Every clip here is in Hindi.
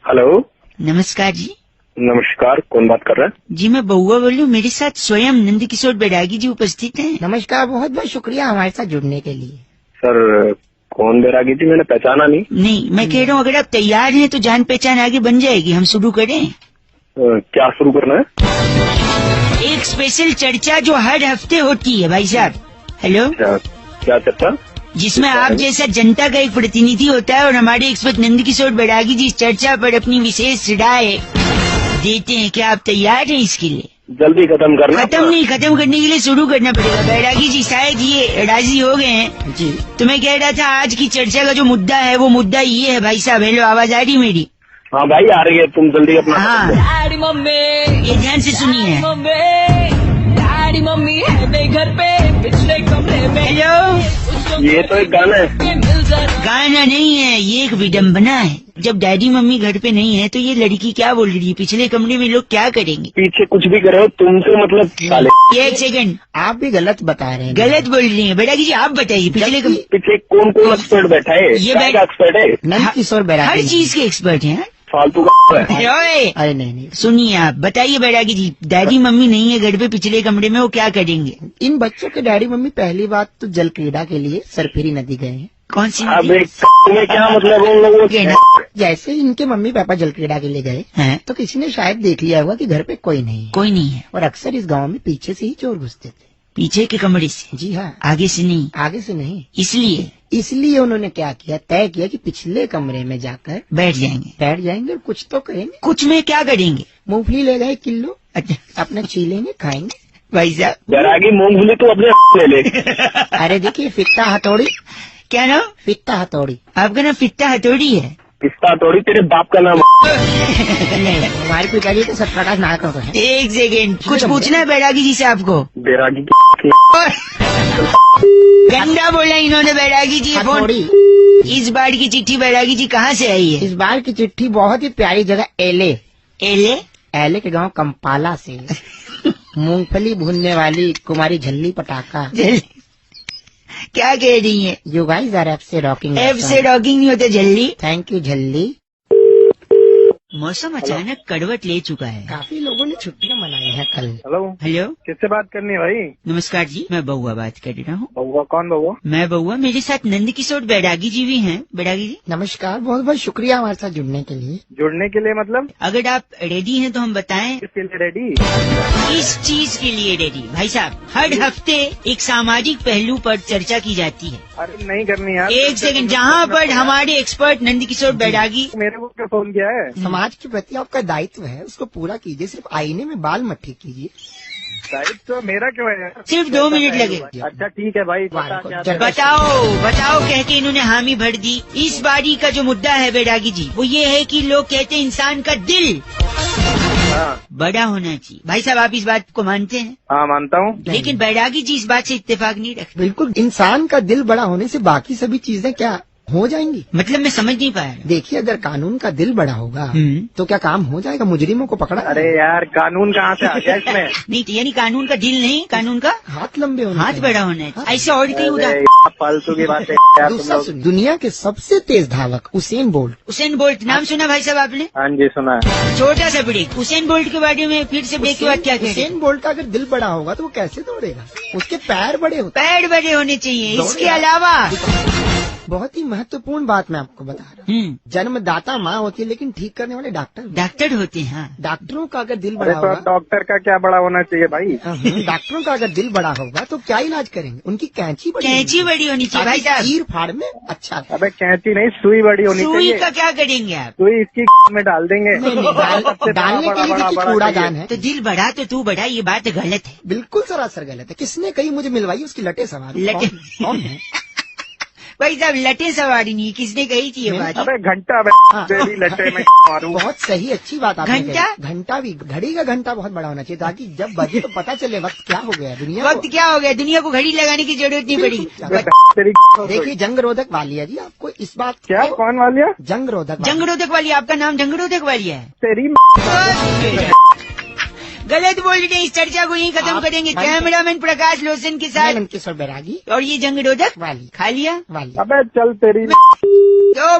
हेलो, नमस्कार जी। नमस्कार, कौन बात कर रहा है? जी मैं बउआ बोल रही हूँ, मेरे साथ स्वयं नंदकिशोर बैरागी जी उपस्थित हैं। नमस्कार, बहुत बहुत शुक्रिया हमारे साथ जुड़ने के लिए। सर, कौन बैरागी थी? मैंने पहचाना नहीं। नहीं, मैं कह रहा हूँ अगर आप तैयार हैं तो जान पहचान आगे बन जाएगी। हम शुरू करें? क्या शुरू करना है? एक स्पेशल चर्चा जो हर हफ्ते होती है भाई साहब। हेलो, क्या चर्चा? जिसमें आप जैसा जनता का एक प्रतिनिधि होता है और हमारे एक्सपर्ट नंदकिशोर बैरागी जी इस चर्चा पर अपनी विशेष राय देते हैं। क्या आप तैयार हैं इसके लिए? जल्दी खत्म करना। खत्म करने के लिए शुरू करना पड़ेगा। बैरागी जी शायद ये राजी हो गए हैं जी। तो मैं कह रहा था आज की चर्चा का जो मुद्दा है वो मुद्दा ये है भाई साहब। हेलो, आवाज आ रही मेरी? हाँ भाई, आ रही है, तुम जल्दी अपना। हाँ, ये ध्यान से सुनिए। मम्मी है घर पे पिछले कमरे में। हेलो, ये तो एक गाना है। गाना नहीं है, ये एक विडम्बना है। जब डैडी मम्मी घर पे नहीं है तो ये लड़की क्या बोल रही है, पिछले कमरे में लोग क्या करेंगे? पीछे कुछ भी करे हो तुमसे मतलब साले। एक सेकंड, आप भी गलत बता रहे हैं। गलत बोल रही है बैरागी जी। आप बताइए पिछले पीछे कौन कौन एक्सपर्ट बैठा है? ये क्या एक्सपर्ट है? नंदकिशोर बैरागी हर चीज के एक्सपर्ट हैं। फालतू का है। ओए, अरे नहीं, सुनिए आप बताइए बैरागी जी, डैडी मम्मी नहीं है घर पे पिछले कमरे में, वो क्या करेंगे? इन बच्चों के डैडी मम्मी पहली बात तो जल क्रीड़ा के लिए सरफेरी नदी गए हैं। कौन सी अब नदी? तुम्हें क्या मतलब उन लोगों के के? ना? जैसे ही इनके मम्मी पापा जल क्रीड़ा के लिए गए हैं? तो किसी ने शायद देख लिया होगा कि घर पे कोई नहीं है। कोई नहीं है और अक्सर इस गांव में पीछे से ही चोर घुसते थे। पीछे के कमरे से? जी हाँ, आगे से नहीं? आगे से नहीं। इसलिए उन्होंने क्या किया, तय किया कि पिछले कमरे में जाकर बैठ जाएंगे और कुछ तो करेंगे। कुछ में क्या करेंगे? मूंगफली ले गए किलो, अच्छा अपना छीलेंगे खाएंगे। भाई साहब, बैरागी मूंगफली तो अपने ले ले। अरे देखिए, फित्ता हथौड़ी। क्या नाम? फित्ता हथौड़ी। आपका नाम फिट्टा हथौड़ी है? पिस्ता थोड़ी, तेरे बाप का नाम। नहीं, हमारे पिताजी तो सत्यप्रकाश नायक है। एक सेकेंड, कुछ पूछना है बैरागी जी से आपको? बैरागी गंदा बोला इन्होंने बैरागी जी। फोन। हथौड़ी। इस बार की चिट्ठी बैरागी जी कहाँ से आई है? इस बार की चिट्ठी बहुत ही प्यारी जगह एले एले के गांव कंपाला से। मूंगफली भूनने वाली कुमारी झल्ली पटाखा। क्या कह रही है? यू गाइस आर एफ से रॉकिंग। एफ से रॉकिंग नहीं होते झल्ली। Thank you झल्ली। मौसम अचानक करवट ले चुका है। काफी लोगों ने छुट्टियां मनाई हैं कल। हेलो, किससे बात करनी है भाई? नमस्कार जी, मैं बउआ बात कर रहा हूँ। बउआ? कौन बउआ? मैं बउआ, मेरे साथ नंदकिशोर बैरागी जी भी हैं। बैरागी जी नमस्कार, बहुत बहुत शुक्रिया हमारे साथ जुड़ने के लिए। जुड़ने के लिए मतलब? अगर आप रेडी हैं तो हम बताएं। किसके लिए रेडी? इस चीज के लिए रेडी भाई साहब। हर हफ्ते एक सामाजिक पहलू पर चर्चा की जाती है। अरे नहीं करनी यार। एक सेकंड, जहाँ पर हमारे एक्सपर्ट नंदकिशोर बैरागी। मेरे को क्या फोन किया है? समाज के प्रति आपका दायित्व है, उसको पूरा कीजिए। सिर्फ आईने में बाल मत ठीक कीजिए। दायित्व मेरा क्यों है? सिर्फ 2 मिनट लगे। अच्छा ठीक है भाई, बता क्या? बताओ कह के इन्होंने हामी भर दी। इस बारी का जो मुद्दा है बैरागी जी, वो ये है कि लोग कहते हैं इंसान का दिल बड़ा होना चाहिए। भाई साहब, आप इस बात को मानते हैं? हाँ, मानता हूँ। लेकिन बैरागी जी इस बात से इत्तेफाक नहीं रखते। बिल्कुल, इंसान का दिल बड़ा होने से बाकी सभी चीजें क्या हो जाएंगी? मतलब मैं समझ नहीं पाया। देखिए, अगर कानून का दिल बड़ा होगा तो क्या काम हो जाएगा? मुजरिमों को पकड़ा। अरे यार, कानून कहाँ से आ गया इसमें? नहीं, यानी कानून का दिल नहीं, कानून का हाथ लंबे होने हाथ चाहिए। बड़ा होना है। ऐसे और कहीं उदाहरण? फालतू की बात है। दूसरा सुनिए, दुनिया के सबसे तेज धावक उसेन बोल्ट। उसेन बोल्ट नाम सुना भाई साहब आपने? हाँ जी, सुना है। छोटा सा ब्रेक उसेन बोल्ट के बारे में फिर से ब्रेक के बाद क्या कहें? उसेन बोल्ट का अगर दिल बड़ा होगा तो वो कैसे दौड़ेगा? उसके पैर बड़े होते पैर बड़े होने चाहिए। इसके अलावा बहुत ही महत्वपूर्ण बात मैं आपको बता रहा हूँ। जन्मदाता माँ होती है, लेकिन ठीक करने वाले डॉक्टर होते हैं। हाँ। डॉक्टरों का अगर दिल अरे बड़ा तो होगा, डॉक्टर का क्या बड़ा होना चाहिए भाई? डॉक्टरों का अगर दिल बड़ा होगा तो क्या इलाज करेंगे? उनकी कैंची बड़ी होनी चाहिए भाई साहब। चीर फाड़ में अच्छा। अबे कैंची नहीं, सुई बड़ी होनी सुई चाहिए। का क्या करेंगे आप? सुई इसकी में डाल देंगे। डालने के लिए देखिए कूड़ादान है। तो दिल बढ़ा तो तू बढ़ा, ये बात गलत है। बिल्कुल सरासर गलत है। किसने कही मुझे मिलवाई उसकी लटे सवार? लटे कौन है? भाई साहब, लटे सवारी नहीं, किसने कही थी ये बात? अबे घंटा लटे में मारूं। बहुत सही, अच्छी बात आपने घंटा? कही। घंटा भी, घड़ी का घंटा बहुत बड़ा होना चाहिए ताकि जब बजे तो पता चले वक्त क्या हो गया दुनिया वक्त क्या हो गया। दुनिया को घड़ी लगाने की जरूरत नहीं पड़ी। देखिए, जंग रोधक वालिया जी, आपको इस बात क्या? कौन वालिया? जंग रोधक वाली। आपका नाम जंग रोधक वाली है? तेरी गलत बोल रहे हैं। इस चर्चा को यहीं खत्म करेंगे। कैमरामैन प्रकाश लोचन के साथ नंदकिशोर बैरागी और ये जंग रोधक वाली खा लिया वाली। अबे चल तेरी। तो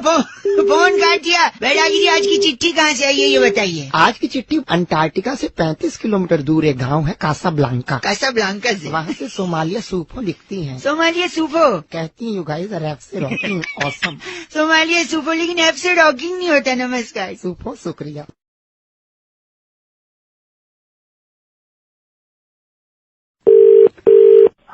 फोन फोन काट दिया। बैरागी जी, आज की चिट्ठी कहाँ से आई है ये बताइए। आज की चिट्ठी अंटार्कटिका से 35 किलोमीटर दूर एक गांव है कासाब्लांका। कासाब्लांका से। वहाँ से सोमालिया सूफो लिखती हैं। सोमालिया सूफो कहती हैं, you guys are absolutely rocking awesome. Somalia सूफो, लेकिन ऐप से रॉकिंग नहीं होता। नमस्कार सूफो, शुक्रिया।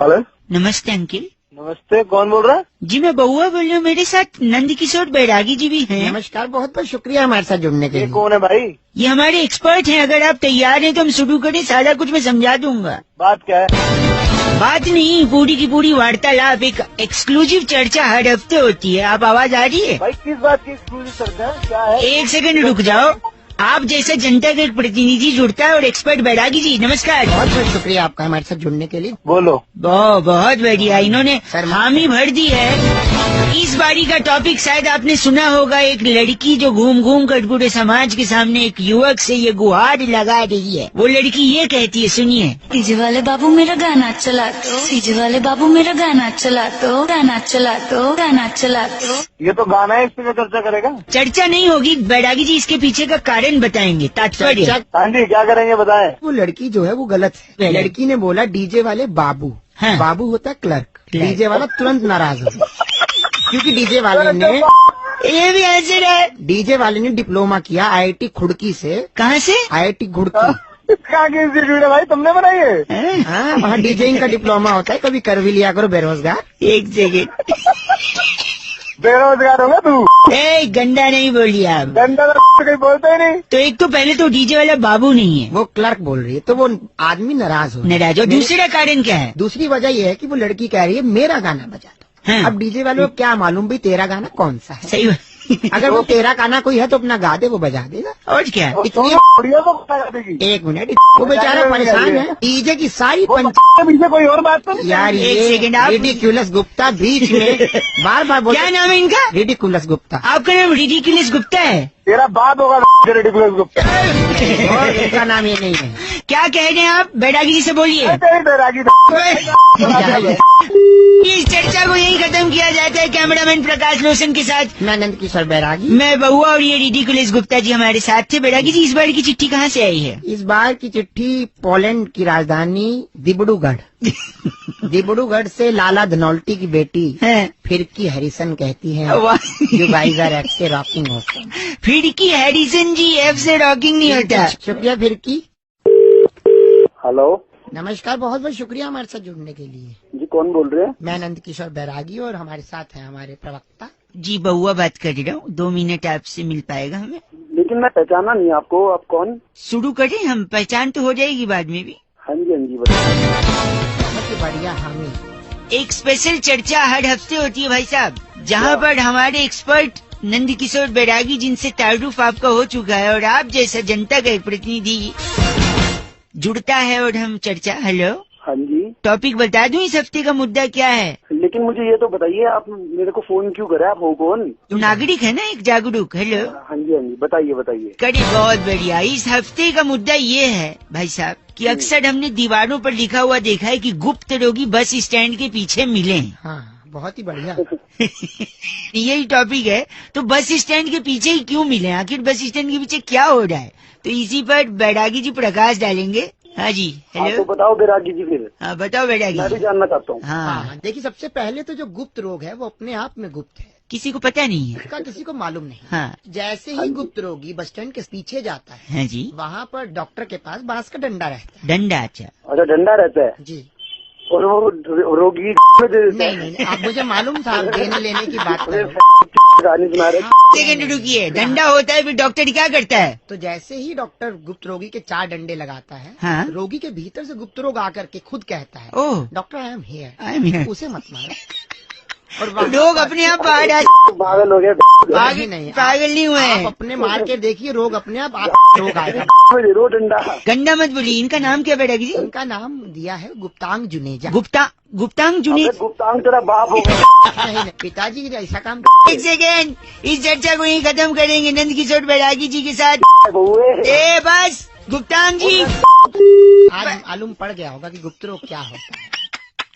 हेलो, नमस्ते अंकिल। नमस्ते, कौन बोल रहा है? जी मैं बउआ बोल रही हूँ, मेरे साथ नंद किशोर बैरागी जी भी हैं। नमस्कार, बहुत बहुत शुक्रिया हमारे साथ जुड़ने के ये लिए। कौन है भाई? ये हमारे एक्सपर्ट हैं। अगर आप तैयार हैं तो हम शुरू करें, सारा कुछ मैं समझा दूंगा। बात क्या है? बात नहीं, पूरी की पूरी वार्तालाप, एक एक्सक्लूसिव चर्चा हर हफ्ते होती है। आप आवाज आ रही है? भाई किस बात की एक्सक्लूसिव चर्चा है? क्या है? एक सेकंड रुक जाओ। आप जैसा जनता का एक प्रतिनिधि जुड़ता है और एक्सपर्ट बैरागी जी, नमस्कार। बहुत बहुत शुक्रिया आपका हमारे साथ जुड़ने के लिए। बोलो। बहुत बढ़िया, इन्होंने सर, हामी भर दी है। इस बारी का टॉपिक शायद आपने सुना होगा, एक लड़की जो घूम घूम कर पूरे समाज के सामने एक युवक से ये गुहार लगा रही है। वो लड़की ये कहती है, सुनिए। डीजे वाले बाबू मेरा गाना चला दो, डीजे वाले बाबू मेरा गाना चला दो, गाना चला दो, गाना चला दो। ये तो गाना है, इस पे चर्चा करेगा? चर्चा नहीं होगी बैरागी जी, इसके पीछे का कारण बताएंगे, तात्पर्य। हाँ जी, क्या करेंगे बताएं। वो लड़की जो है वो गलत है। लड़की ने बोला डीजे वाले बाबू। हाँ। बाबू होता है क्लर्क। डीजे वाला तुरंत नाराज हो, क्योंकि डीजे वाले ने ये भी आंसर है। डीजे वाले ने डिप्लोमा किया IIT खुड़की से। कहाँ से? IIT खुड़की। कहाँ की इंस्टीट्यूट है भाई, तुमने बनाई है? हाँ, वहाँ डीजेइंग का डिप्लोमा होता है। कभी कर भी लिया करो बेरोजगार। एक सेकेंड, बेरोजगार होगा तू? ए गंदा नहीं बोलिए आप। डंडा तो कहीं बोलते ही नहीं। तो एक तो पहले तो डीजे वाला बाबू नहीं है, वो क्लर्क बोल रही है, तो वो आदमी नाराज हो। नाराज हो। दूसरा कारण क्या है? दूसरी वजह ये है कि वो लड़की कह रही है मेरा गाना बजा दो। हाँ। अब डीजे वाले को क्या मालूम भी तेरा गाना कौन सा है। सही बात। अगर वो तेरा गाना कोई है तो अपना गा दे, वो बजा देगा। और क्या? इतनी बढ़िया को बता देगी। एक मिनट, वो बेचारा परेशान है। डीजे की सारी वो पीछे कोई और बात तो नहीं? यार एक ये सेकंड, आप- रिडिकुलस गुप्ता बीच में बार बार बोल। क्या नाम है इनका? रिडिकुलस गुप्ता। आपका नाम रिडिकुलस गुप्ता है? तेरा बाप होगा रिडिकुलस गुप्ता। और उनका नाम ये नहीं है। क्या कह रहे हैं आप? बैरागी जी से बोलिए। तेरी बैरागी इस चर्चा को यही खत्म किया जाता है। कैमरामैन प्रकाश लोशन के साथ मैं नंद किशोर बैरागी। मैं बउआ और ये रिडिकुलस गुप्ता जी हमारे साथ थे। बैरागी जी, इस बार की चिट्ठी कहाँ से आई है? इस बार की चिट्ठी पोलैंड की राजधानी दिब्रूगढ़ दिब्रूगढ़ से लाला धनौल्टी की बेटी हैं? फिरकी हैरिसन कहती है, वाह। यू गाइस आर एक्से rocking awesome. Firki Harrison ji, F से रॉकिंग नहीं होता। शुक्रिया फिरकी। हेलो नमस्कार, बहुत बहुत शुक्रिया हमारे साथ जुड़ने के लिए। जी, कौन बोल रहे हैं? मैं नंद किशोर बैरागी और हमारे साथ हैं हमारे प्रवक्ता। जी बउआ बात कर रहा हूँ, 2 मिनट आपसे मिल पाएगा हमें? लेकिन मैं पहचाना नहीं आपको, आप कौन? शुरू करें हम, पहचान तो हो जाएगी बाद में भी। हाँ जी बताइए। बहुत ही बढ़िया। हामी एक स्पेशल चर्चा हर हफ्ते होती है भाई साहब, जहाँ पर हमारे एक्सपर्ट नंद किशोर बैरागी जिनसे तारुफ आपका हो चुका है और आप जैसा जनता का एक प्रतिनिधि जुड़ता है और हम चर्चा। हेलो, हाँ जी, टॉपिक बता दूं इस हफ्ते का मुद्दा क्या है? लेकिन मुझे ये तो बताइए, आप मेरे को फोन क्यों करे? आप हो कौन? तो नागरिक है ना, एक जागरूक। हेलो, हाँ जी, बताइए। करिए, बहुत बढ़िया। इस हफ्ते का मुद्दा ये है भाई साहब कि अक्सर हमने दीवारों पर लिखा हुआ देखा है कि गुप्त रोगी बस स्टैंड के पीछे मिले हैं। हाँ, बहुत ही बढ़िया। यही टॉपिक है। तो बस स्टैंड के पीछे ही क्यों मिले? आखिर बस स्टैंड के पीछे क्या हो रहा है? तो इसी पर बैरागी जी प्रकाश डालेंगे। हाँ जी, हेलो। तो बताओ बैरागी जी फिर। हाँ बताओ बैरागी मैं भी जी। जानना चाहता हूँ। हाँ, हाँ, देखिए सबसे पहले तो जो गुप्त रोग है वो अपने आप में गुप्त है, किसी को पता नहीं है। इसका किसी को मालूम नहीं। हाँ जैसे ही गुप्त रोगी बस स्टैंड के पीछे जाता है, हाँ जी, वहाँ पर डॉक्टर के पास बांस का डंडा रहता है। डंडा। अच्छा, अच्छा, डंडा रहता है जी। और वो रोगी नहीं, आप मुझे मालूम था आप देने लेने की बात कर रहे हो। गाने सुना रहे। सेकंड रुकिए, डंडा होता है फिर डॉक्टर क्या करता है? तो जैसे ही डॉक्टर गुप्त रोगी के 4 डंडे लगाता है, हाँ। रोगी के भीतर से गुप्त रोग आकर के खुद कहता है, oh, doctor I am here, I am here. उसे मत मारो। और वहाँ लोग पर- अपने आप बाहर आ पागल हो गया। पागल नहीं, पागल नहीं हुए आप हैं। अपने मार के देखिए, रोग अपने आप रोग आएगा। रो डंडा। गंदा मत बोलिए। इनका नाम क्या बैरागी जी? इनका नाम दिया है गुप्तांग जुनेजा। गुप्तांग जुनेद। गुप्तांग तेरा बाप होगा। नहीं, पिताजी ने ऐसा काम। एक सेकेंड, इस चर्चा को यही खत्म करेंगे नंद किशोर बैरागी जी के साथ। बहुए ए बस, गुप्तांग जी। आज मालूम पड़ गया होगा कि गुप्त रोग क्या होता है।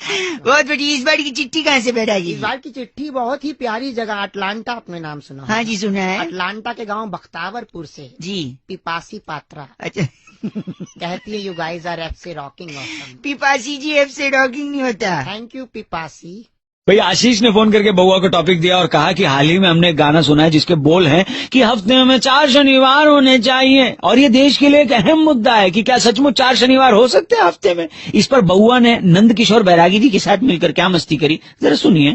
बहुत बढ़िया। इस बार की चिट्ठी कहाँ से बैरागी? इस बार की चिट्ठी बहुत ही प्यारी जगह अटलांटा, आपने नाम सुना? हाँ जी सुना है। अटलांटा के गांव बख्तावरपुर से जी। पिपासी पात्रा अच्छा कहती है, यू गाइज आर एफ से rocking awesome. Pipasi ji F से रॉकिंग नहीं होता। Thank you Pipasi. भाई आशीष ने फोन करके बउआ को टॉपिक दिया और कहा कि हाल ही में हमने एक गाना सुना है जिसके बोल हैं कि हफ्ते में 4 शनिवार होने चाहिए, और ये देश के लिए एक अहम मुद्दा है कि क्या सचमुच 4 शनिवार हो सकते हैं हफ्ते में। इस पर बउआ ने नंद किशोर बैरागी जी के साथ मिलकर क्या मस्ती करी, जरा सुनिए।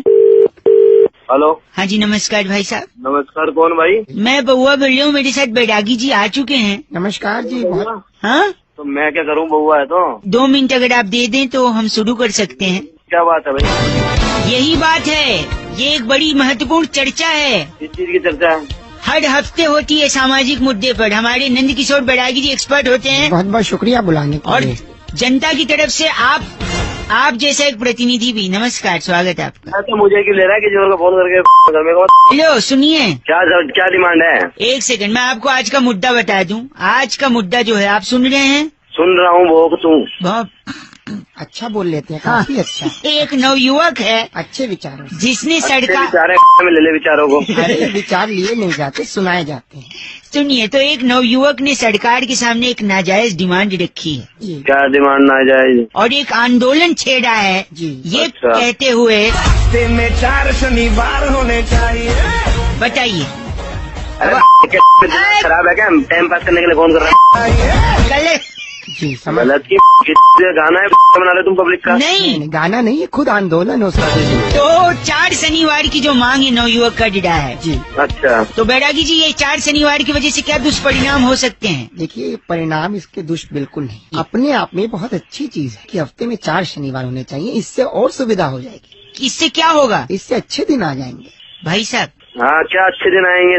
हेलो। हाँ जी नमस्कार भाई साहब। नमस्कार, कौन भाई? मैं बउआ बोल रही हूँ, मेरे साथ बैरागी जी आ चुके हैं। नमस्कार जी। बहुत हाँ तो मैं क्या करूँ, बउआ है तो 2 मिनट अगर आप दे दें तो हम शुरू कर सकते हैं। क्या बात है भाई? यही बात है, ये एक बड़ी महत्वपूर्ण चर्चा है। इस चीज की चर्चा है? हर हफ्ते होती है सामाजिक मुद्दे पर। हमारे नंद किशोर बैरागी जी एक्सपर्ट होते हैं बहुत बहुत शुक्रिया बुलाने के और लिए। जनता की तरफ से आप जैसा एक प्रतिनिधि भी। नमस्कार, स्वागत है आपका। तो मुझे क्यों ले रहा है किसी और को फोन करके? मेरे को हेलो सुनिए, क्या डिमांड है? एक सेकंड, मैं आपको आज का मुद्दा बता दूं। आज का मुद्दा जो है, आप सुन रहे हैं? सुन रहा हूँ, वो तू बहुत अच्छा बोल लेते हैं, काफी अच्छा। एक नवयुवक है अच्छे विचारों जिसने अच्छे सड़का विचार में ले विचारों को। अरे विचार लिए नहीं जाते, सुनाए जाते हैं। सुनिए, तो एक नवयुवक ने सरकार के सामने एक नाजायज डिमांड रखी है जी क्या डिमांड ना जाए? और एक आंदोलन छेड़ा है जी। ये अच्छा। कहते हुए, हफ्ते में 4 शनिवार होने चाहिए। बताइए खराब है क्या? टाइम पास करने के लिए फोन कर रहा है? गलत जी समझ। गलत की गाना है बना रहे तुम पब्लिक का? नहीं, गाना नहीं है, खुद आंदोलन हो सकता है। तो 4 शनिवार की जो मांग है नवयुवक का डिडा है जी। अच्छा, तो बैरागी जी, ये 4 शनिवार की वजह से क्या दुष्परिणाम हो सकते हैं? देखिए, परिणाम इसके दुष्ट बिल्कुल नहीं। अपने आप में बहुत अच्छी चीज है कि हफ्ते में 4 शनिवार होने चाहिए। इससे और सुविधा हो जाएगी। इससे क्या होगा इससे अच्छे दिन आ जाएंगे। भाई साहब? हाँ क्या अच्छे दिन आएंगे?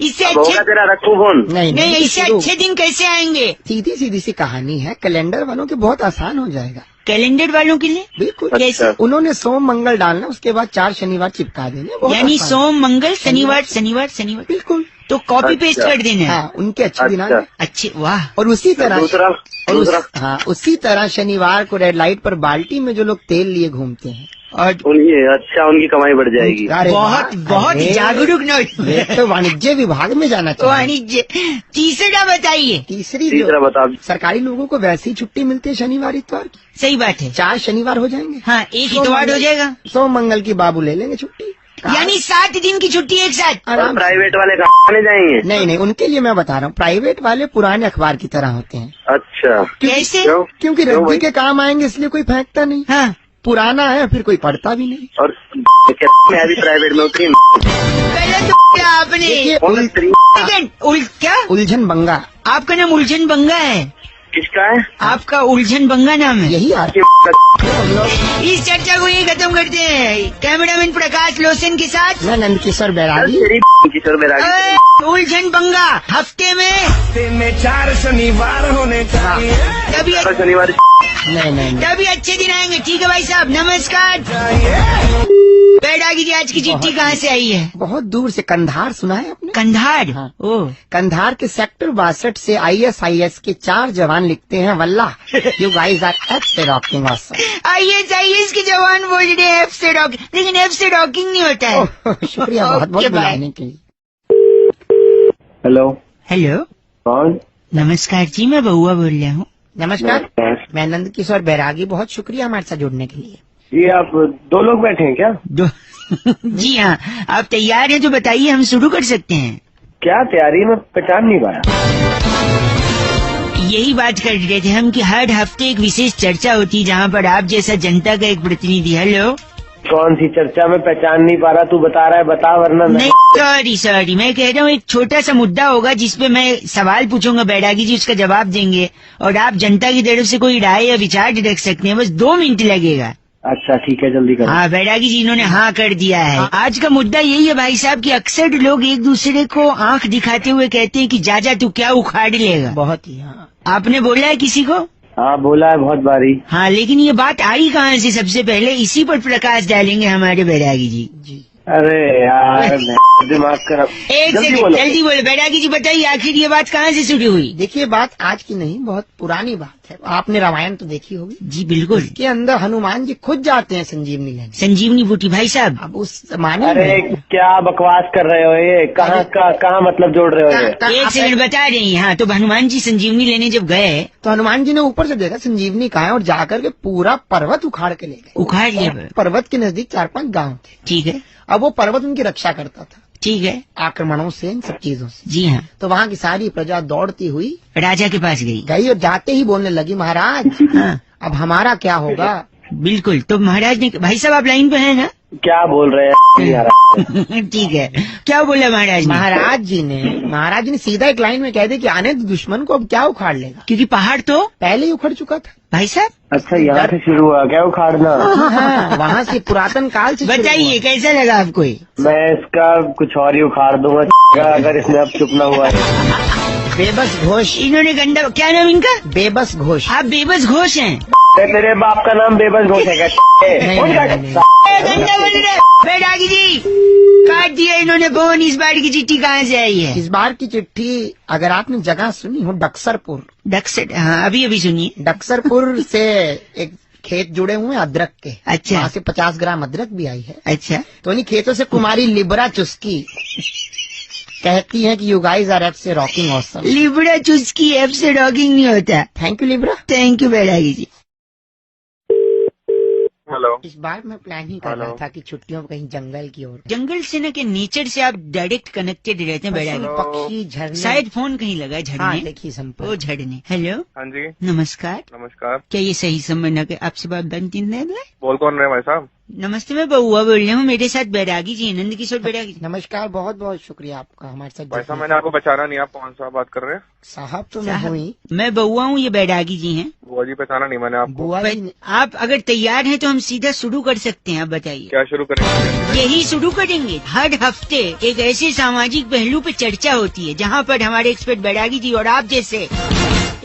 इससे अब होगा अच्छे तेरा, रखू फोन। नहीं, इससे शुरू। अच्छे दिन कैसे आएंगे? सीधी सीधी सी कहानी है, कैलेंडर वालों के बहुत आसान हो जाएगा। कैलेंडर वालों के लिए? बिल्कुल। अच्छा। कैसे? उन्होंने सोम मंगल डालना, उसके बाद 4 शनिवार चिपका देने। बहुत यानी आसान। सोम मंगल शनिवार शनिवार शनिवार, बिल्कुल। तो कॉपी पेस्ट अच्छा। कर देना है। हाँ, उनके अच्छे दिन आ अच्छा। गए। अच्छे, वाह। और उसी तरह दूसरा हाँ, उसी तरह शनिवार को रेड लाइट पर बाल्टी में जो लोग तेल लिए घूमते हैं, और उनकी कमाई बढ़ जाएगी। अरे बहुत वाह, बहुत अरे, जागरूक ये तो वाणिज्य विभाग में जाना चाहिए। वाणिज्य। तीसरा बताइए। तीसरा बता। सरकारी लोगों को वैसे ही छुट्टी मिलती है शनिवार इतवार की। सही बात है। 4 शनिवार हो जाएंगे। हाँ, एक इतवार हो जाएगा, सोम मंगल की बाबू ले लेंगे छुट्टी। यानी 7 दिन की छुट्टी एक साथ। आराम से। प्राइवेट वाले कहाँ जाएंगे? नहीं, उनके लिए मैं बता रहा हूँ, प्राइवेट वाले पुराने अखबार की तरह होते हैं। अच्छा, कैसे? क्योंकि क्यों रद्दी भाई? के काम आएंगे, इसलिए कोई फेंकता नहीं। हाँ, पुराना है, फिर कोई पढ़ता भी नहीं। और मैं भी प्राइवेट में उतरी। गलत किया आपने। देखिए, सेकंड, क्या? उलझन बंगा। आपका नाम उलझन बंगा है? किसका है? आपका उलझन बंगा नाम है? यही आ इस चर्चा को ये खत्म करते हैं कैमरामैन प्रकाश लोसेन के साथ। मैं नंद किशोर बैरागी। किशोर बैरागी। उलझन बंगा हफ्ते में हफ्ते में 4 शनिवार होने चाहिए। तभी शनिवार नहीं। तभी अच्छे दिन आएंगे। ठीक है भाई साहब, नमस्कार। बैरागी जी, आज की चिट्ठी कहाँ से आई है? बहुत दूर से, कंधार सुना है आपने? कंधार? हाँ। ओह, कंधार के सेक्टर 62 से ISIS के 4 जवान लिखते हैं, वल्लाह यू गाइस आर एफ से रॉकिंग ऑसम। ISIS के जवान बोल रहे हैं एफ से रॉकिंग, लेकिन एफ से रॉकिंग नहीं होता है। शुक्रिया बहुत बहुत Okay, bye. बुलाने के लिए। हेलो, हेलो, कौन? नमस्कार जी, मैं बउआ बोल रहा हूँ। नमस्कार, मैं नंद किशोर बैरागी। बहुत शुक्रिया हमारे साथ जुड़ने के लिए। ये आप 2 लोग बैठे हैं क्या? जी हाँ, आप तैयार हैं तो बताइए, हम शुरू कर सकते हैं। क्या तैयारी? में पहचान नहीं पाया। यही बात कर रहे थे हम कि हर हफ्ते एक विशेष चर्चा होती है जहाँ पर आप जैसा जनता का एक प्रतिनिधि। हेलो, कौन सी चर्चा में पहचान नहीं पा रहा? तू बता रहा है, बता, वरना नहीं, सॉरी, मैं कह रहा हूँ एक छोटा सा मुद्दा होगा जिसपे मैं सवाल पूछूंगा, बैरागी जी उसका जवाब देंगे और आप जनता की तरफ से कोई राय या विचार रख सकते हैं। बस 2 मिनट लगेगा। अच्छा ठीक है, जल्दी करो। हाँ, बैरागी जी इन्होंने हाँ कर दिया है। आज का मुद्दा यही है भाई साहब कि अक्सर लोग एक दूसरे को आंख दिखाते हुए कहते हैं कि जा तू क्या उखाड़ लेगा। बहुत ही। हाँ, आपने बोला है किसी को? हाँ बोला है बहुत बारी। हाँ, लेकिन ये बात आई कहाँ से? सबसे पहले इसी पर प्रकाश डालेंगे हमारे बैरागी जी। जी। अरे यार दिमाग खराब। एक सेकंड, जल्दी बोलो बैरागी जी, बताइए आखिर ये बात कहाँ से शुरू हुई? देखिए, बात आज की नहीं, बहुत पुरानी बात है। आपने रामायण तो देखी होगी। जी बिल्कुल। के अंदर हनुमान जी खुद जाते हैं संजीवनी लेने। संजीवनी बूटी भाई साहब। अब उस जमाने अरे क्या बकवास कर रहे हो ये, कहाँ मतलब जोड़ रहे हो ये? एक सेकंड बता रही हैं। हाँ, तो हनुमान जी संजीवनी लेने जब गए तो हनुमान जी ने ऊपर से देखा संजीवनी कहाँ है और जाकर के पूरा पर्वत उखाड़ के ले गए। उखाड़ लिया। पर्वत के नजदीक 4-5 गांव थे। ठीक है। अब वो पर्वत उनकी रक्षा करता था। ठीक है। आक्रमणों से, इन सब चीजों से। जी हाँ। तो वहाँ की सारी प्रजा दौड़ती हुई राजा के पास गई और जाते ही बोलने लगी, महाराज हाँ। अब हमारा क्या होगा? बिल्कुल। तो महाराज ने, भाई साहब आप लाइन पे हैं ना? क्या बोल रहे हैं? ठीक है। क्या बोला महाराज ने? महाराज जी ने सीधा एक लाइन में कह दिया कि आने तो दुश्मन को अब क्या उखाड़ लेगा, क्योंकि पहाड़ तो पहले ही उखड़ चुका था। भाई साहब। अच्छा, यहाँ से शुरू हुआ क्या उखाड़ना? हाँ, वहाँ से पुरातन काल से। बताइए कैसा लगा आपको? मैं इसका कुछ और ही उखाड़ दूंगा अगर इसने अब चुप न हुआ है। बेबस घोष। इन्होंने गंदा, क्या नाम इनका? बेबस घोष। आप बेबस घोष हैं? तेरे बाप का नाम बेबस घोष है क्या? गंदा बोल रहे बैरागी जी। काट दिया इन्होंने फोन। इस बार की चिट्ठी कहाँ से आई है? इस बार की चिट्ठी अगर आपने जगह सुनी हो, डक्सरपुर। डक्सर, हाँ अभी अभी सुनिए। डक्सरपुर से एक खेत जुड़े हुए हैं अदरक के। अच्छा। वहाँ से 50 ग्राम अदरक भी आई है। अच्छा। तो उन्हीं खेतों से कुमारी लिब्रा चुस्की कहती है कि यू गाइज आर एफ से rocking awesome. Libra Chuski F से रॉकिंग नहीं होता। Thank you Libra. Thank you Bairagi ji. Hello. इस बार मैं प्लान ही कर रहा था कि छुट्टियों में कहीं जंगल की ओर। जंगल से न के नेचर से आप डायरेक्ट कनेक्टेड रहते हैं बैरागी। पक्षी, झरने। शायद फोन कहीं लगा है, झड़ने। हाँ, देखिए संपर्क। वो झड़ने। हेलो। हाँ जी नमस्कार। नमस्कार। क्या ये सही समय न के आपसे बात बनती है? बोल कौन रहे भाई साहब? नमस्ते, मैं बउआ बोल रहा हूँ। मेरे साथ बैरागी जी, नंद किशोर बैरागी। नमस्कार, बहुत बहुत शुक्रिया आपका हमारे साथ। भाई साहब मैंने आपको पहचाना नहीं, आप कौन सा बात कर रहे हैं? साहब तो मैं हुई। मैं बउआ हूँ, ये बैरागी जी हैं। बुआ जी पहचाना नहीं मैंने आपको। बुआ जी। आप अगर तैयार हैं तो हम सीधा शुरू कर सकते हैं। आप बताइए क्या शुरू करेंगे? यही शुरू करेंगे। हर हफ्ते एक ऐसे सामाजिक पहलू पे चर्चा होती है जहाँ पर हमारे एक्सपर्ट बैरागी जी और आप जैसे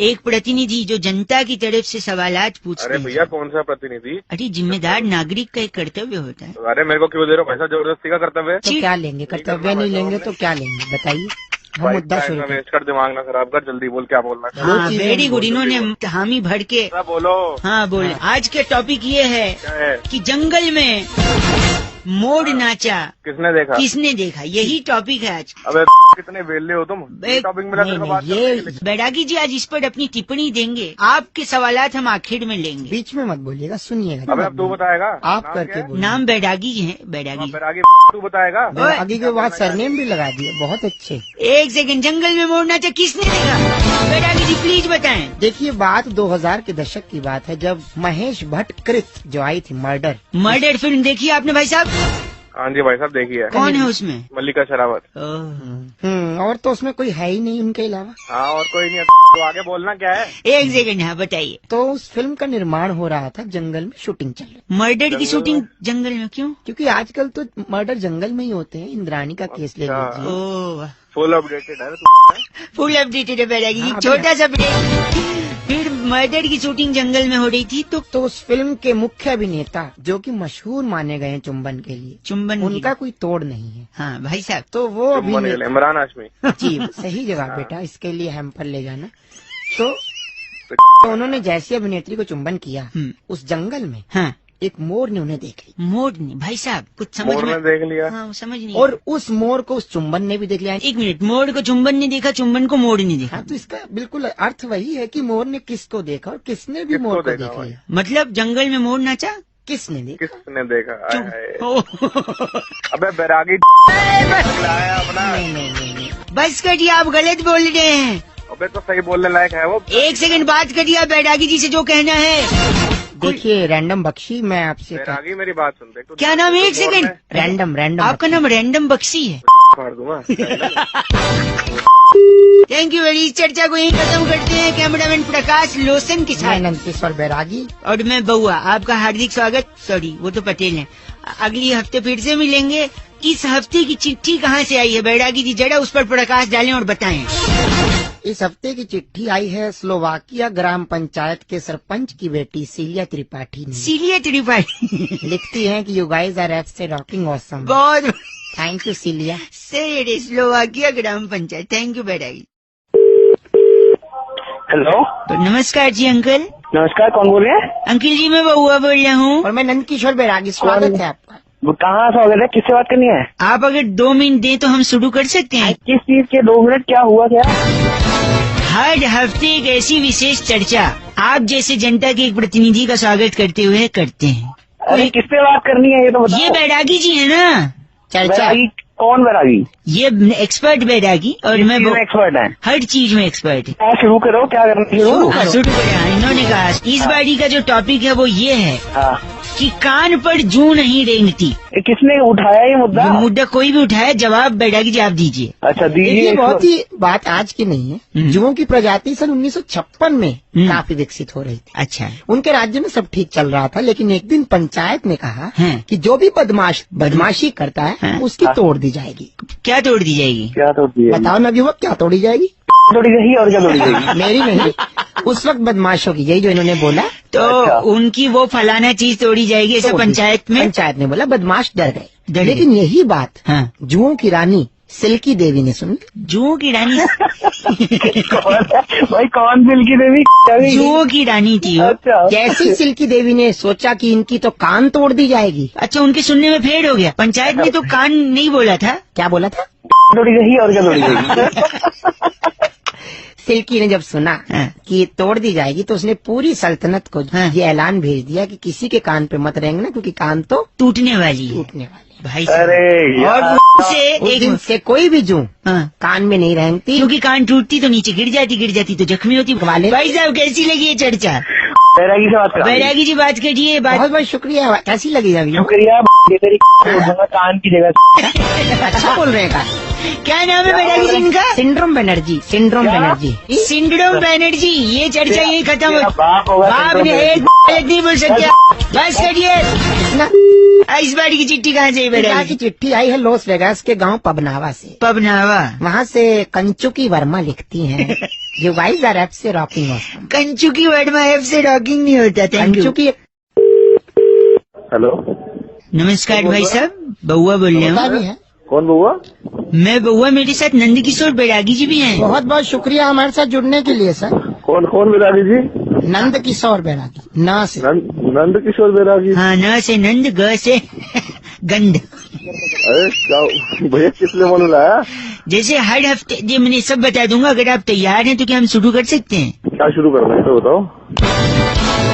एक प्रतिनिधि जो जनता की तरफ से सवालात पूछते हैं। अरे भैया कौन सा प्रतिनिधि? अरे जिम्मेदार नागरिक का एक कर्तव्य होता है। अरे मेरे को क्यों दे रहे हो पैसा? जबरदस्ती का कर्तव्य? तो क्या लेंगे? कर्तव्य नहीं लेंगे तो क्या लेंगे बताइए। हम मुद्दा शुरू करें। वेस्ट कर, दिमाग ना खराब कर, जल्दी बोल क्या बोलना है। हाँ वेरी गुड। इन्होंने हामी भर के बोलो। हाँ बोले। आज के टॉपिक ये है क्या है? कि जंगल में मोर नाचा किसने देखा? किसने देखा, यही टॉपिक है आज। अबे कितने वेले हो तुम? टॉपिक मिला तेरे को बात करने के लिए। बैरागी जी आज इस पर अपनी टिप्पणी देंगे। आपके सवालात हम आखिर में लेंगे। बीच में मत बोलिएगा, सुनिएगा। अबे अब तू बताएगा? आप नाम करके क्या है? बोलिए। नाम बैरागी जी है। बैरागी। बैरागी तू बताएगा? आगे के बाद सरनेम भी लगा दिए, बहुत अच्छे। एक सेकंड। जंगल में मोर नाचा किसने देखा? बैरागी जी प्लीज बताएं। देखिए बात 2000 के दशक की बात है जब महेश भट्ट कृत जो आई थी मर्डर फिल्म देखी आपने भाई साहब? हाँ जी भाई साहब देखी है। कौन है उसमें? मल्लिका शेरावत। और तो उसमें कोई है ही नहीं उनके अलावा। हाँ और कोई नहीं है। तो आगे बोलना क्या है? एक सेकंड। हाँ बताइए। तो उस फिल्म का निर्माण हो रहा था, जंगल में शूटिंग चल रही। मर्डर की शूटिंग जंगल में क्यों? क्योंकि आजकल तो मर्डर जंगल में ही होते हैं। इंद्राणी का केस ले लीजिए। ओह फुल अपडेटेड है तू। फुल अपडेटेड है बैरागी जी। हाँ, छोटा सा ब्रेक। फिर मर्डर की शूटिंग जंगल में हो रही थी तो उस फिल्म के मुख्य अभिनेता जो कि मशहूर माने गए हैं चुंबन के लिए, चुंबन उनका कोई तोड़ नहीं है। हाँ भाई साहब। तो वो अभिनेता इमरान हाशमी जी सही जवाब बेटा, इसके लिए हैम्पर ले जाना। तो उन्होंने जैसी अभिनेत्री को चुंबन किया उस जंगल में, हाँ एक मोर ने उन्हें देख लिया। मोर ने? भाई साहब कुछ समझ मोर ने देख लिया। हाँ समझ नहीं। और उस मोर को उस चुंबन ने भी देख लिया। एक मिनट। मोर को चुंबन ने देखा, चुंबन को मोर ने देखा। हाँ तो इसका बिल्कुल अर्थ वही है कि मोर ने किसको देखा और किसने भी मोर को देख लिया। मतलब जंगल में मोर नाचा किसने देखा? किसने देखा? ओह। अबे बैरागी अपना। नहीं। बस करिए, आप गलत बोल रहे हैं। अबे तो सही बोलने लायक है वो। एक सेकंड बात करिए आप बैरागी जी से जो कहना है। देखिए रैंडम बख्शी, मैं आपसे बैरागी मेरी बात सुन दे। क्या नाम है? एक सेकंड। रैंडम आपका नाम रैंडम बख्शी है? फाड़ दूंगा। Thank you very. चर्चा को यहीं खत्म करते हैं कैमरामैन प्रकाश लोसन के साथ। नंदकिशोर बैरागी और मैं बउआ। आपका हार्दिक स्वागत। सॉरी वो तो पटेल हैं। अगली हफ्ते फिर से मिलेंगे। इस हफ्ते की चिट्ठी कहाँ से आई है बैरागी जी? जरा उस पर प्रकाश डालें और बताएं। इस हफ्ते की चिट्ठी आई है स्लोवाकिया ग्राम पंचायत के सरपंच की बेटी सीलिया त्रिपाठी ने। सीलिया त्रिपाठी लिखती हैं कि यू गाइज आर एफ से रॉकिंग ऑसम। बहुत थैंक यू सीलिया। सही। Slovakia gram panchayat. Thank you Bairagi. Hello, नमस्कार जी अंकल। नमस्कार, कौन बोल रहे हैं? अंकल जी मैं बउआ बोल रहा हूँ। और मैं नंद किशोर बैरागी, स्वागत है आपका। वो कहाँ से हो गए? किससे बात करनी है? आप अगर 2 मिनट दें तो हम शुरू कर सकते हैं। किस चीज के 2 मिनट? क्या हुआ क्या? हर हफ्ते एक ऐसी विशेष चर्चा आप जैसे जनता के एक प्रतिनिधि का स्वागत करते हुए करते हैं। अरे किससे बात करनी है ये तो बताओ। ये बैरागी जी है ना? चर्चा बैरागी? कौन बैरागी? ये एक्सपर्ट बैरागी और मैं एक्सपर्ट है? हर चीज में एक्सपर्ट है। क्या शुरू करो, क्या करना शुरू? शुरू करें। इन्होंने कहा इस बारी का जो टॉपिक है वो ये है हाँ। कि कान पर जूं नहीं रेंगती। ये किसने उठाया ये मुद्दा? मुद्दा कोई भी उठाए, जवाब बैरागी जी आप दीजिए। अच्छा देखिए, दीजिए। बहुत ही बात आज की नहीं है। जुओं की प्रजाति सन 1956 में काफी विकसित हो रही थी। अच्छा। उनके राज्य में सब ठीक चल रहा था, लेकिन एक दिन पंचायत ने कहा हाँ। कि जो भी बदमाशी करता है हाँ। उसकी तोड़ दी जाएगी। क्या तोड़ दी जाएगी? क्या तोड़ दी? बताओ ना युवक, क्या तोड़ी जाएगी? तोड़ी गई और क्या तोड़ी गई? मेरी नहीं, उस वक्त बदमाशों की, यही जो इन्होंने बोला। तो अच्छा। उनकी वो फलाना चीज तोड़ी जाएगी ऐसा पंचायत में? पंचायत ने बोला, बदमाश डर डर गए। गए। लेकिन यही बात हाँ। जुओं की रानी सिल्की देवी ने सुनी। जुओं की रानी? कौन है? भाई कौन सिल्की देवी? जुओं की रानी थी वो। अच्छा। जैसी सिल्की देवी ने सोचा कि इनकी तो कान तोड़ दी जाएगी। अच्छा, उनके सुनने में फेड हो गया। पंचायत ने तो कान नहीं बोला था। क्या बोला था? तोड़ी गई और क्या तोड़ी गई? सिल्की ने जब सुना हाँ। कि तोड़ दी जाएगी तो उसने पूरी सल्तनत को हाँ। ये ऐलान भेज दिया कि किसी के कान पे मत रेंगना, क्योंकि कान तो टूटने वाली है टूटने वाले हैं। भाई साहब। अरे और यार। से उस एक दिन से कोई भी जू हाँ। कान में नहीं रेंगती। क्योंकि कान टूटती तो नीचे गिर जाती तो जख्मी होती। वाले- भाई साहब कैसी लगी ये चर्चा? बैरागी से बात कर। बैरागी जी बात करिए। बहुत बहुत शुक्रिया। कैसी लगी अभी? शुक्रिया। ये तेरी कान की जगह। अच्छा बोल रहे हैं का? क्या नाम है बैरागी जी इनका? सिंड्रोम बनर्जी। सिंड्रोम क्या? बनर्जी। सिंड्रोम बैनर्जी। ये चर्चा यही खत्म तेरा हो। बाप होगा बाप सिंड्रोम ने एक बैनर्जी। नहीं बोल सकते। बस करिए। ना, इस बारी की चिट्ठी कहाँ से आई पिता बैरागी? की चिट्ठी आई है लॉस वेगास के गांव पबनावा से। पबनावा। वहाँ से कंचुकी वर्मा लिखती हैं, यू गाइस आर एप से रॉकिंग ऑसम। कंचुकी वर्मा ऐप से रॉकिंग नहीं होता। Thank you. कंचुकी हेलो, नमस्कार भाई साहब, बउआ बोल रहे होता हूँ। भी है। कौन बउआ? मैं बउआ, मेरे साथ नंद किशोर बैरागी जी भी हैं। बहुत बहुत शुक्रिया हमारे साथ जुड़ने के लिए सर। कौन कौन बैरागी जी? नंद किशोर बैरागी, ना से। नंद किशोर बैरागी। हाँ, न से नंद, ग से गंध। अरे क्या भैया, किसने मन लाया? जैसे हर हफ्ते जी मैंने सब बता दूंगा, अगर आप तैयार हैं तो क्या हम शुरू कर सकते हैं? क्या शुरू करना है तो बताओ।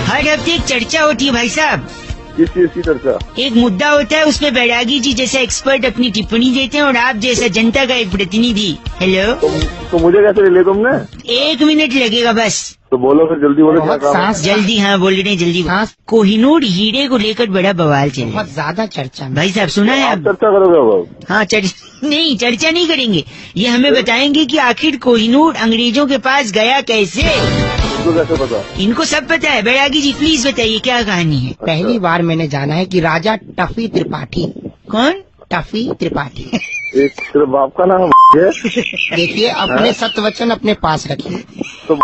हर हफ्ते एक चर्चा होती है भाई साहब। किस चीज की चर्चा? एक मुद्दा होता है, उसमें बैरागी जी जैसे एक्सपर्ट अपनी टिप्पणी देते हैं और आप जैसा जनता का एक प्रतिनिधि। हेलो, तो मुझे कैसे ले लिया तुमने? 1 मिनट लगेगा बस। तो बोलो फिर, जल्दी बोलो क्या बहुत काम है? सांस जल्दी। हाँ बोल रहे हैं जल्दी। हाँ। कोहिनूर हीरे को लेकर बड़ा बवाल चल रहा है। बहुत ज्यादा चर्चा में। भाई साहब सुना है आप आप? चर्चा करोगे अब? हाँ, चर्चा नहीं करेंगे। ये हमें बताएंगे कि आखिर कोहिनूर अंग्रेजों के पास गया कैसे। तुमको कैसे पता? इनको सब पता है। बैरागी जी प्लीज बताइए क्या कहानी है? पहली बार मैंने जाना है कि राजा टफी त्रिपाठी। कौन? टफी त्रिपाठी। एक तेरे बाप का नाम है? देखिए, अपने सत्वचन अपने पास रखिए तो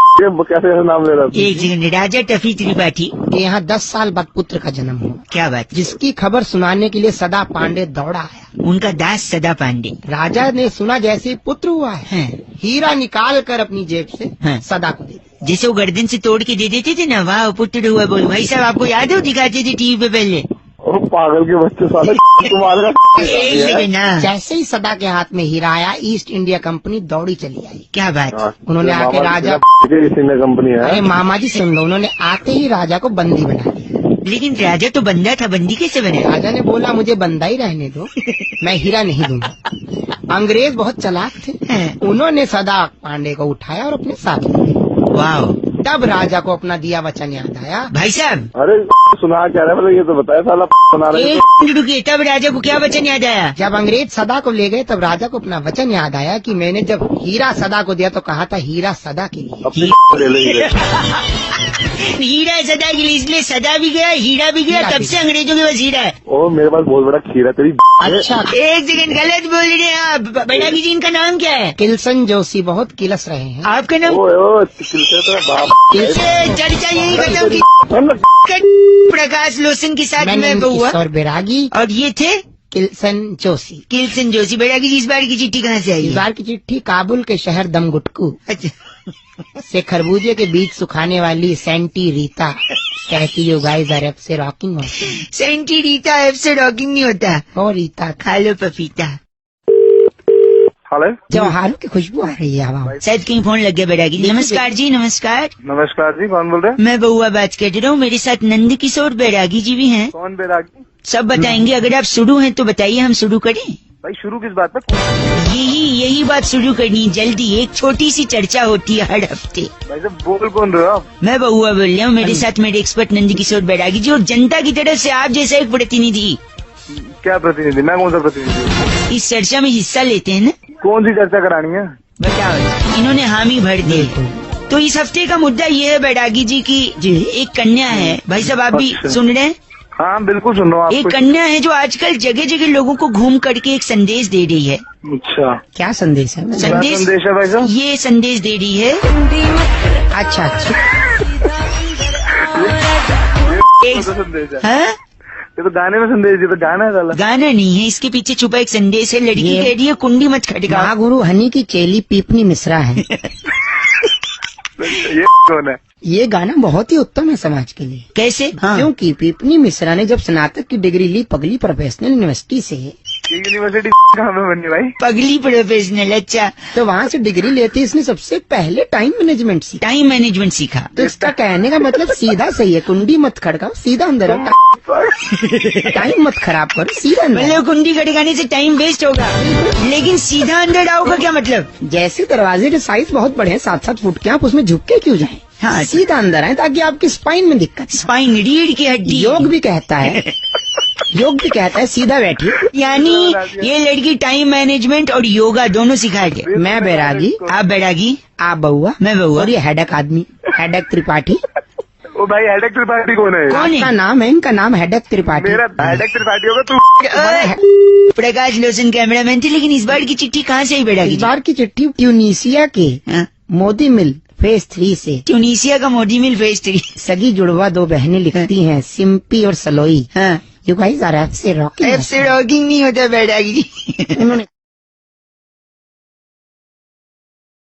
कैसे नाम ले रहा था? एक सेकंड। राजा टफी त्रिपाठी कि यहाँ 10 साल बाद पुत्र का जन्म हुआ, क्या बात? जिसकी खबर सुनाने के लिए सदा पांडे दौड़ा आया। उनका दास सदा पांडे। राजा ने सुना जैसे ही पुत्र हुआ है, हाँ। हीरा निकाल कर अपनी जेब से हाँ। सदा को दे दिया। जैसे वो गर्दन से तोड़ के दे देते थे ना, वाह पुत्र हुआ बोल। भाई साहब आपको याद है वो दिखाते थे टीवी पे पहले? ओ पागल के बच्चे साले तुम्हारा। एक सेकंड ना। जैसे ही सदा के हाथ में हीरा आया, ईस्ट इंडिया कंपनी दौड़ी चली आई। क्या बात? उन्होंने आके राजा, कंपनी अरे है। मामा जी सुन लो, उन्होंने आते ही राजा को बंदी बना दिया। लेकिन राजा तो बंदा था, बंदी कैसे बने? राजा ने बोला मुझे बंदा ही रहने दो, मैं हीरा नहीं दूंगा। अंग्रेज बहुत चालाक थे, उन्होंने सदा पांडे को उठाया और अपने साथ ले गए। वाह। तब राजा को अपना दिया वचन याद आया। भाई साहब अरे सुना क्या रहा है? ये तो बताया साला सुना रहे एक मिनट रुकिए। तब राजा को क्या वचन याद आया? जब अंग्रेज सदा को ले गए तब राजा को अपना वचन याद आया कि मैंने जब हीरा सदा को दिया तो कहा था हीरा सदा के लिए। अपनी ले लेंगे। हीरा सदा के लिए, इसलिए सदा भी गया, हीरा भी गया। हीरा तब भी से अंग्रेजों के पास हीरा है। ओ मेरे पास बहुत बड़ा खीरा तेरी। अच्छा, एक सेकंड, गलत बोल रहे हैं आप। बैरागी जी इनका नाम क्या है? किल्सन जोशी बहुत किलस रहे हैं। आपका नाम? ओ तेरा बाप। चर्चा यही खत्म की। प्रकाश लोसन के साथ मैं बउआ और बैरागी, और ये थे किल्सन जोशी। किल्सन जोशी। बैरागी जी इस बार की चिट्ठी कहाँ से आई इस है? बार की चिट्ठी काबुल के शहर दमगुटकू। अच्छा, से खरबूजे के बीज सुखाने वाली सेंटी रीता कहती यू गाइस आर से रॉकिंग होता है। सेंटी रीता ऐप से रॉकिंग नहीं होता। ओ रीता खा लो पपीता। हेलो, त्योहारों की खुशबू आ रही है हवा में। शायद कहीं फोन लग गया बैरागी जी। नमस्कार जी, नमस्कार। नमस्कार जी, कौन बोल रहे हैं? मैं बउआ बात कर रहा हूँ। मेरे साथ नंद किशोर बैरागी जी भी हैं। कौन बैरागी? सब बताएंगे। अगर आप शुरू हैं तो बताइए, हम शुरू करें। भाई शुरू किस बात पर? यही बात शुरू करनी है जल्दी। एक छोटी सी चर्चा होती है हर हफ्ते। भाई साहब बोल कौन रहे हो आप? मैं बउआ बोल रहा हूँ। मेरे साथ मेरे एक्सपर्ट नंद किशोर बैरागी जी और जनता की तरफ से आप जैसा एक प्रतिनिधि। क्या प्रतिनिधि? मैं कौन सा प्रतिनिधि? इस चर्चा में हिस्सा लेते हैं ना। कौन सी चर्चा करानी है? बताओ। इन्होंने हामी भर दी। तो इस हफ्ते का मुद्दा ये है बैरागी जी की एक कन्या है। भाई साहब आप भी अच्छा। सुन रहे हैं? हाँ बिल्कुल सुन रहा हूँ। एक कन्या है जो आजकल जगह जगह लोगों को घूम करके एक संदेश दे रही है। अच्छा, क्या संदेश है? क्या संदेश है भाई साहब? ये संदेश दे रही है। अच्छा अच्छा। ये तो संदेश है। हाँ? ये तो गाने में संदेश, ये तो गाना है साला। गाना नहीं है, इसके पीछे छुपा एक संदेश है। लड़की ये- कह रही है कुंडी मत खटकाओ। महागुरु हनी की चेली पीपनी मिश्रा है। ये कौन है? ये गाना बहुत ही उत्तम है समाज के लिए। कैसे? हाँ। क्योंकि पीपनी मिश्रा ने जब स्नातक की डिग्री ली पगली प्रोफेशनल यूनिवर्सिटी से, ये यूनिवर्सिटी कहाँ में बनी भाई? पगली प्रोफेशनल। अच्छा, तो वहाँ से डिग्री लेते इसने सबसे पहले टाइम मैनेजमेंट सीखा। टाइम मैनेजमेंट सीखा। तो इसका कहने का मतलब सीधा सही है, कुंडी मत खड़काओ, सीधा अंदर आओ। टाइम मत खराब करो, सीधा अंदर आओ। मतलब कुंडी खटकाने से टाइम वेस्ट होगा, लेकिन सीधा अंदर आओ का क्या मतलब? जैसे दरवाजे के साइज बहुत बड़े हैं, 7-7 फुट के, आप उसमें झुक के क्यों जाएं? हाँ। सीधा अंदर आए ताकि आपकी स्पाइन में दिक्कत। स्पाइन, रीढ़ की हड्डी। योग भी कहता है सीधा बैठिए। यानी ये लड़की टाइम मैनेजमेंट और योगा दोनों सिखा के। मैं बैरागी, आप बैरागी, आप बउआ, मैं बउआ। और ये हेडक आदमी हेडक त्रिपाठी। ओ भाई हेडक त्रिपाठी कौन है? कौन है? आपका नाम है, इनका नाम हेडक त्रिपाठी। मेरा हेडक त्रिपाठी होगा तू। प्रकाश लोशन कैमरामैन थे। लेकिन इस बार की चिट्ठी कहाँ से आई बैरागी इस जी? बार की चिट्ठी ट्यूनीशिया के हाँ? मोदी मिल फेज 3 से। ट्यूनीशिया का मोदी मिल फेज 3। सगी जुड़वा दो बहनें लिखती हैं, सिम्पी और सलोई। हाँ। यू गाइस आर एफ से रॉकिंग। एफ से रॉकिंग नहीं होता बैरागी जी। उन्होंने